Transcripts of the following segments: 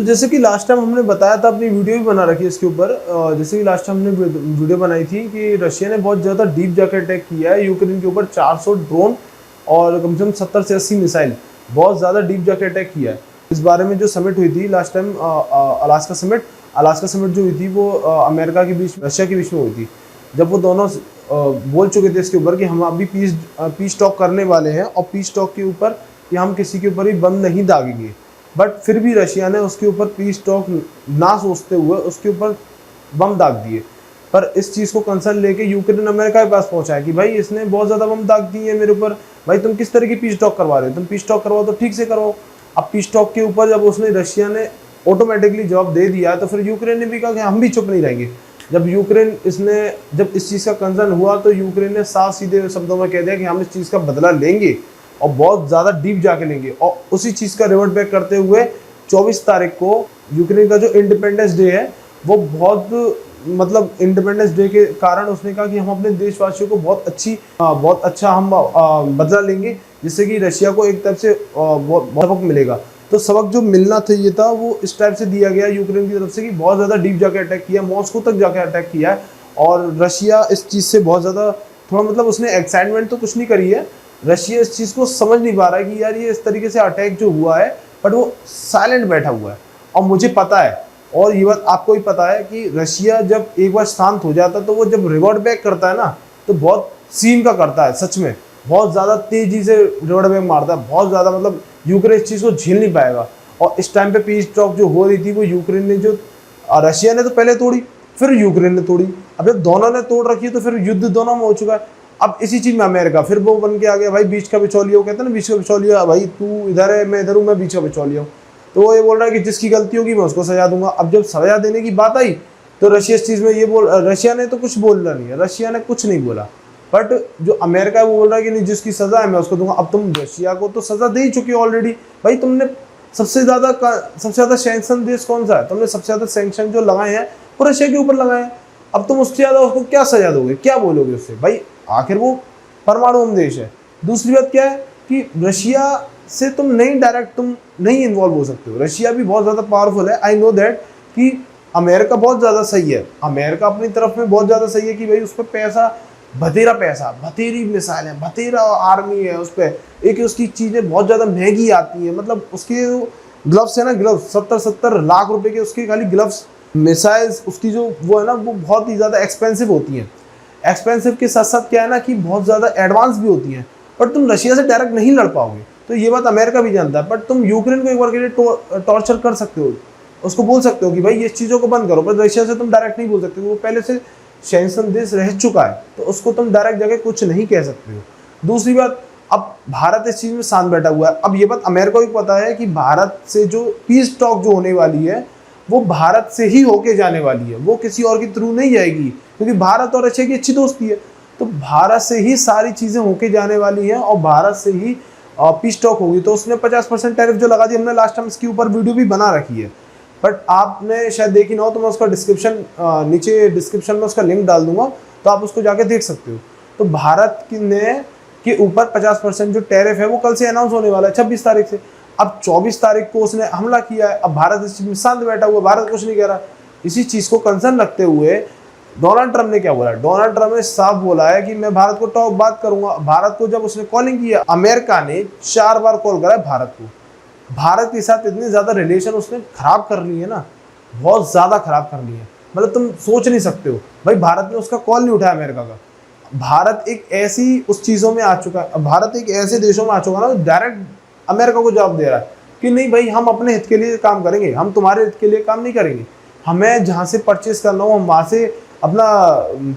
तो जैसे कि लास्ट टाइम हमने बताया था, अपनी वीडियो भी बना रखी है इसके ऊपर। जैसे कि लास्ट टाइम हमने वीडियो बनाई थी कि रशिया ने बहुत ज़्यादा डीप जाकर अटैक किया है यूक्रेन के ऊपर। 400 ड्रोन और कम से कम 70 से 80 मिसाइल, बहुत ज़्यादा डीप जाकर अटैक किया है। इस बारे में जो समिट हुई थी लास्ट टाइम, अलास्का समिट जो हुई थी वो अमेरिका के बीच, रशिया के बीच में हुई थी। जब वो दोनों बोल चुके थे इसके ऊपर कि हम अभी पीस टॉक करने वाले हैं, और पीस टॉक के ऊपर कि हम किसी के ऊपर भी बम नहीं दागेंगे। बट फिर भी रशिया ने उसके ऊपर पीस टॉक ना सोचते हुए उसके ऊपर बम दाग दिए। पर इस चीज़ को कंसर्न लेके यूक्रेन अमेरिका के पास पहुंचा है कि भाई इसने बहुत ज़्यादा बम दाग दिए है मेरे ऊपर, भाई तुम किस तरह की पीस टॉक करवा रहे हो, तुम पीस टॉक करवाओ तो ठीक से करवाओ। अब पीस टॉक के ऊपर जब उसने रशिया ने ऑटोमेटिकली जवाब दे दिया, तो फिर यूक्रेन ने भी कहा कि हम भी चुप नहीं रहेंगे। जब इस चीज़ का कंसर्न हुआ, तो यूक्रेन ने साफ सीधे शब्दों में कह दिया कि हम इस चीज़ का बदला लेंगे और बहुत ज़्यादा डीप जाके लेंगे। और उसी चीज़ का रिवर्ट बैक करते हुए 24 तारीख को यूक्रेन का जो इंडिपेंडेंस डे है, वो बहुत इंडिपेंडेंस डे के कारण उसने कहा कि हम अपने देशवासियों को बहुत अच्छा हम बदला लेंगे, जिससे कि रशिया को एक तरफ से बहुत सबक मिलेगा। तो सबक जो मिलना चाहिए था वो इस टाइप से दिया गया यूक्रेन की तरफ से कि बहुत ज़्यादा डीप जाके अटैक किया, मॉस्को तक जाके अटैक किया है। और रशिया इस चीज़ से बहुत ज़्यादा थोड़ा उसने एक्साइटमेंट तो कुछ नहीं करी है। रशिया इस चीज़ को समझ नहीं पा रहा है कि यार ये इस तरीके से अटैक जो हुआ है, बट वो साइलेंट बैठा हुआ है। और मुझे पता है, और ये बात आपको भी पता है, कि रशिया जब एक बार शांत हो जाता है तो वो जब रिवर्ट बैक करता है ना, तो बहुत सीन का करता है। सच में बहुत ज़्यादा तेज़ी से रिवर्ट बैक मारता है, बहुत ज़्यादा यूक्रेन इस चीज़ को झेल नहीं पाएगा। और इस टाइम पे पीस टॉक जो हो रही थी, वो यूक्रेन ने रशिया ने तो पहले तोड़ी, फिर यूक्रेन ने तोड़ी। अब जब दोनों ने तोड़ रखी है तो फिर युद्ध दोनों में हो चुका है। अब इसी चीज़ में अमेरिका फिर वो बन के आ गया, भाई बीच का बिचौलिया। वो कहते हैं ना, बीच का बिचौलिया, भाई तू इधर है मैं इधर हूँ, मैं बीच का बिचौलिया हूँ। तो वो ये बोल रहा है कि जिसकी गलती होगी मैं उसको सजा दूंगा। अब जब सजा देने की बात आई, तो रशिया इस चीज़ में रशिया ने तो कुछ बोलना नहीं है, रशिया ने कुछ नहीं बोला। बट जो अमेरिका है वो बोल रहा है कि नहीं, जिसकी सजा है मैं उसको दूंगा। अब तुम रशिया को तो सजा दे ही चुकी हो ऑलरेडी। भाई तुमने सबसे ज़्यादा सैंक्शन देश कौन सा है? तुमने सबसे ज़्यादा सैंक्शन जो लगाए हैं वो रशिया के ऊपर लगाए हैं। अब तुम उससे ज़्यादा उसको क्या सजा दोगे, क्या बोलोगे उससे? भाई आखिर वो परमाणु देश है। दूसरी बात क्या है कि रशिया से तुम नहीं इन्वॉल्व हो सकते हो। रशिया भी बहुत ज़्यादा पावरफुल है, आई नो दैट, कि अमेरिका बहुत ज़्यादा सही है, अमेरिका अपनी तरफ में बहुत ज़्यादा सही है कि भाई उस पर बतेरी मिसाइल है, बतेरा आर्मी है, उस पर एक उसकी चीज़ें बहुत ज़्यादा महंगी आती है। मतलब उसके ग्लव्स है ना, ग्लव्स 70 लाख रुपए के उसके खाली ग्लव्स, मिसाइल्स उसकी जो वो है ना, वो बहुत ही ज़्यादा एक्सपेंसिव होती हैं। एक्सपेंसिव के साथ साथ क्या है ना कि बहुत ज़्यादा एडवांस भी होती हैं। बट तुम रशिया से डायरेक्ट नहीं लड़ पाओगे, तो ये बात अमेरिका भी जानता है। बट तुम यूक्रेन को एक बार के लिए टॉर्चर कर सकते हो, उसको बोल सकते हो कि भाई ये चीज़ों को बंद करो। पर रशिया से तुम डायरेक्ट नहीं बोल सकते, वो पहले से सैंक्शन देश रह चुका है, तो उसको तुम डायरेक्ट जाके कुछ नहीं कह सकते हो। दूसरी बात, अब भारत इस चीज़ में शांत बैठा हुआ है। अब ये बात अमेरिका को भी पता है कि भारत से जो पीस टॉक जो होने वाली है, वो भारत से ही होके जाने वाली है, वो किसी और के थ्रू नहीं जाएगी, क्योंकि भारत और रशिया की अच्छी दोस्ती है। तो भारत से ही सारी चीज़ें होके जाने वाली हैं और भारत से ही पीस टॉक होगी। तो उसने 50% टैरिफ जो लगा दी, हमने लास्ट टाइम इसके ऊपर वीडियो भी बना रखी है, बट आपने शायद देखी ना हो, तो मैं उसका नीचे डिस्क्रिप्शन में उसका लिंक डाल दूंगा, तो आप उसको जाके देख सकते हो। तो भारत के ऊपर 50% जो टैरिफ है वो कल से अनाउंस होने वाला है, 26 तारीख से। अब 24 तारीख को उसने हमला किया है। अब भारत इस चीज़ में शांत बैठा हुआ, भारत कुछ नहीं कह रहा। इसी चीज़ को कंसर्न रखते हुए डोनाल्ड ट्रंप ने क्या बोला? डोनाल्ड ट्रंप ने साफ बोला है कि मैं भारत को बात करूंगा। भारत को जब उसने कॉलिंग की है, अमेरिका ने 4 बार कॉल करा है भारत को। भारत के साथ इतनी ज़्यादा रिलेशन उसने खराब कर ली है ना, बहुत ज़्यादा खराब कर ली है, मतलब तुम सोच नहीं सकते हो। भाई भारत ने उसका कॉल नहीं उठाया अमेरिका का। भारत एक ऐसी उस चीज़ों में आ चुका है, भारत एक ऐसे देशों में आ चुका है ना, डायरेक्ट अमेरिका को जवाब दे रहा है कि नहीं भाई, हम अपने हित के लिए काम करेंगे, हम तुम्हारे हित के लिए काम नहीं करेंगे। हमें जहाँ से परचेस करना हो हम वहाँ से अपना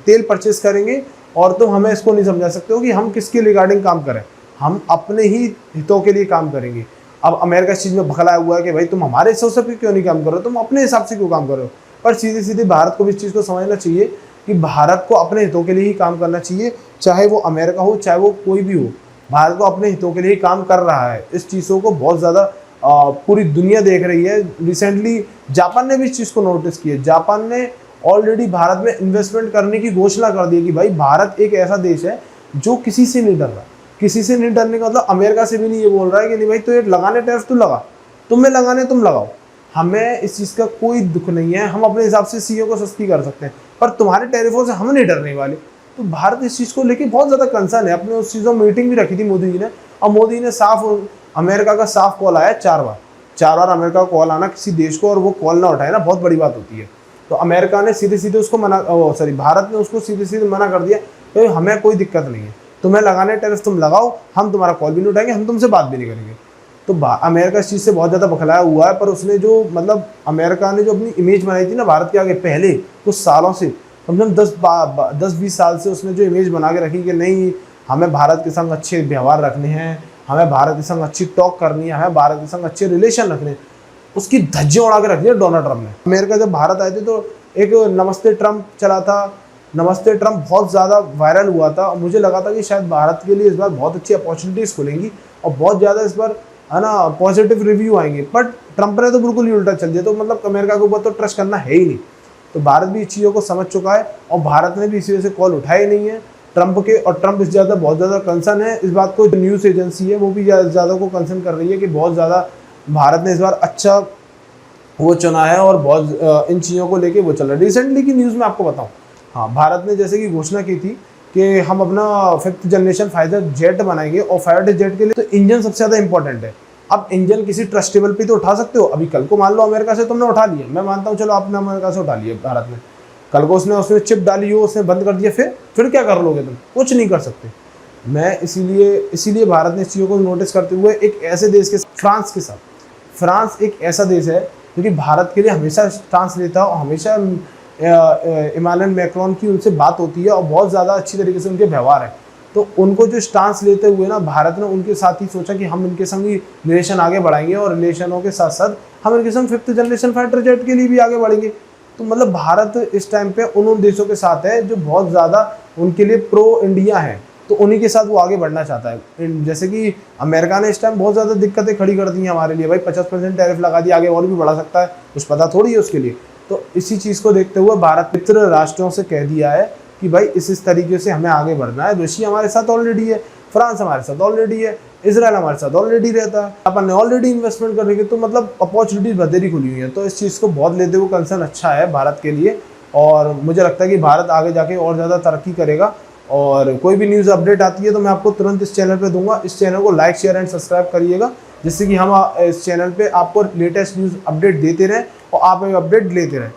तेल परचेस करेंगे, और तुम हमें इसको नहीं समझा सकते हो कि हम किसके रिगार्डिंग काम करें, हम अपने ही हितों के लिए काम करेंगे। अब अमेरिका इस चीज़ में भखलाया हुआ है कि भाई तुम हमारे हिसाब से क्यों नहीं काम कर रहे हो, तुम अपने हिसाब से क्यों काम कर रहे हो। पर सीधे सीधे भारत को भी इस चीज़ को समझना चाहिए कि भारत को अपने हितों के लिए ही काम करना चाहिए, चाहे वो अमेरिका हो चाहे वो कोई भी हो। भारत को अपने हितों के लिए ही काम कर रहा है। इस चीज़ों को बहुत ज़्यादा पूरी दुनिया देख रही है। रिसेंटली जापान ने भी इस चीज़ को नोटिस किया। जापान ने ऑलरेडी भारत में इन्वेस्टमेंट करने की घोषणा कर दी कि भाई भारत एक ऐसा देश है जो किसी से नहीं डर रहा। किसी से नहीं डरने का मतलब अमेरिका से भी नहीं ये बोल रहा है कि नहीं भाई तो ये लगाने टैरिफ तो लगा, तुम्हें लगाने तुम लगाओ, हमें इस चीज़ का कोई दुख नहीं है, हम अपने हिसाब से चीज़ों को सस्ती कर सकते हैं, पर तुम्हारे टैरिफों से हम नहीं डरने वाले। तो भारत इस चीज़ को लेके बहुत ज़्यादा कंसर्न है। अपने उस चीज़ों में मीटिंग भी रखी थी मोदी जी ने, और मोदी ने साफ, अमेरिका का साफ कॉल आया 4 बार अमेरिका का कॉल आना किसी देश को और वो कॉल ना उठाए ना, बहुत बड़ी बात होती है। तो अमेरिका ने सीधे सीधे उसको भारत ने उसको सीधे सीधे मना कर दिया तो हमें कोई दिक्कत नहीं है, तुम्हें लगाने टैरिफ तुम लगाओ, हम तुम्हारा कॉल भी नहीं उठाएंगे, हम तुमसे बात भी नहीं करेंगे। तो अमेरिका इस चीज़ से बहुत ज़्यादा बखलाया हुआ है, पर उसने जो मतलब अमेरिका ने जो अपनी इमेज बनाई थी ना भारत के आगे पहले कुछ सालों से, कम से कम 10-20 साल से उसने जो इमेज बना के रखी कि नहीं हमें भारत के संग अच्छे व्यवहार रखने हैं, हमें भारत के संग अच्छी टॉक करनी है, हमें भारत के संग अच्छे रिलेशन रखने हैं, उसकी धज्जियां उड़ा के रख दिया डोनाल्ड ट्रंप ने। अमेरिका जब भारत आए थे तो एक नमस्ते ट्रंप चला था, नमस्ते ट्रंप बहुत ज़्यादा वायरल हुआ था और मुझे लगा था कि शायद भारत के लिए इस बार बहुत अच्छी अपॉर्चुनिटीज़ खुलेंगी और बहुत ज़्यादा इस बार है ना पॉजिटिव रिव्यू आएंगे, बट ट्रंप ने तो बिल्कुल ही उल्टा चल दिया। तो मतलब अमेरिका के ऊपर तो ट्रस्ट करना है ही नहीं। तो भारत भी इस चीज़ों को समझ चुका है और भारत ने भी इसी वजह से कॉल उठाए नहीं है ट्रंप के, और ट्रंप इस ज़्यादा बहुत ज़्यादा कंसर्न है इस बात को। जो न्यूज़ एजेंसी है वो भी ज़्यादा को कंसर्न कर रही है कि बहुत ज़्यादा भारत ने इस बार अच्छा वो चुना है और बहुत इन चीज़ों को लेके वो चल रहा है। रिसेंटली की न्यूज़ में आपको बताऊँ, हाँ भारत ने जैसे कि घोषणा की थी कि हम अपना 5th जनरेशन फाइटर जेट बनाएंगे और फाइटर जेट के लिए तो इंजन सबसे ज़्यादा इंपॉर्टेंट है। अब इंजन किसी ट्रस्टेबल पे तो उठा सकते हो, अभी कल को मान लो अमेरिका से तुमने उठा लिया, मैं मानता हूँ चलो आपने अमेरिका से उठा लिया भारत में, कल को उसने चिप डाली हो, उसने बंद कर दिया, फिर क्या कर लोगे तुम? कुछ नहीं कर सकते। मैं इसीलिए भारत ने इस चीज़ों को नोटिस करते हुए एक ऐसे देश के फ्रांस के साथ, फ्रांस एक ऐसा देश है जो कि भारत के लिए हमेशा स्टांस लेता है और हमेशा इमानुएल मैक्रोन की उनसे बात होती है और बहुत ज़्यादा अच्छी तरीके से उनके व्यवहार है। तो उनको जो स्टांस लेते हुए ना भारत ने उनके साथ ही सोचा कि हम इनके संग ही रिलेशन आगे बढ़ाएंगे और रिलेशनों के साथ साथ हम इनके संग 5th जनरेशन फाइटर जेट के लिए भी आगे बढ़ेंगे। तो मतलब भारत इस टाइम पे उन देशों के साथ है जो बहुत ज़्यादा उनके लिए प्रो इंडिया है, तो उन्हीं के साथ वो आगे बढ़ना चाहता है। जैसे कि अमेरिका ने इस टाइम बहुत ज़्यादा दिक्कतें खड़ी कर दी हैं हमारे लिए, भाई 50% टैरिफ लगा दिया, आगे और भी बढ़ा सकता है, कुछ पता थोड़ी है उसके लिए। तो इसी चीज़ को देखते हुए भारत मित्र राष्ट्रों से कह दिया है कि भाई इस तरीके से हमें आगे बढ़ना है। रशिया हमारे साथ ऑलरेडी है, फ्रांस हमारे साथ ऑलरेडी है, इजराइल हमारे साथ ऑलरेडी रहता है, अपन ने ऑलरेडी इन्वेस्टमेंट करने की, तो मतलब अपॉर्चुनिटीज बतेरी खुली हुई है। तो इस चीज़ को बहुत लेते हुए कंसर्न अच्छा है भारत के लिए और मुझे लगता है कि भारत आगे जाके और ज़्यादा तरक्की करेगा। और कोई भी न्यूज़ अपडेट आती है तो मैं आपको तुरंत इस चैनल पे दूंगा। इस चैनल को लाइक शेयर एंड सब्सक्राइब करिएगा जिससे कि हम इस चैनल पे आपको लेटेस्ट न्यूज़ अपडेट देते रहें और आप अपडेट लेते रहें।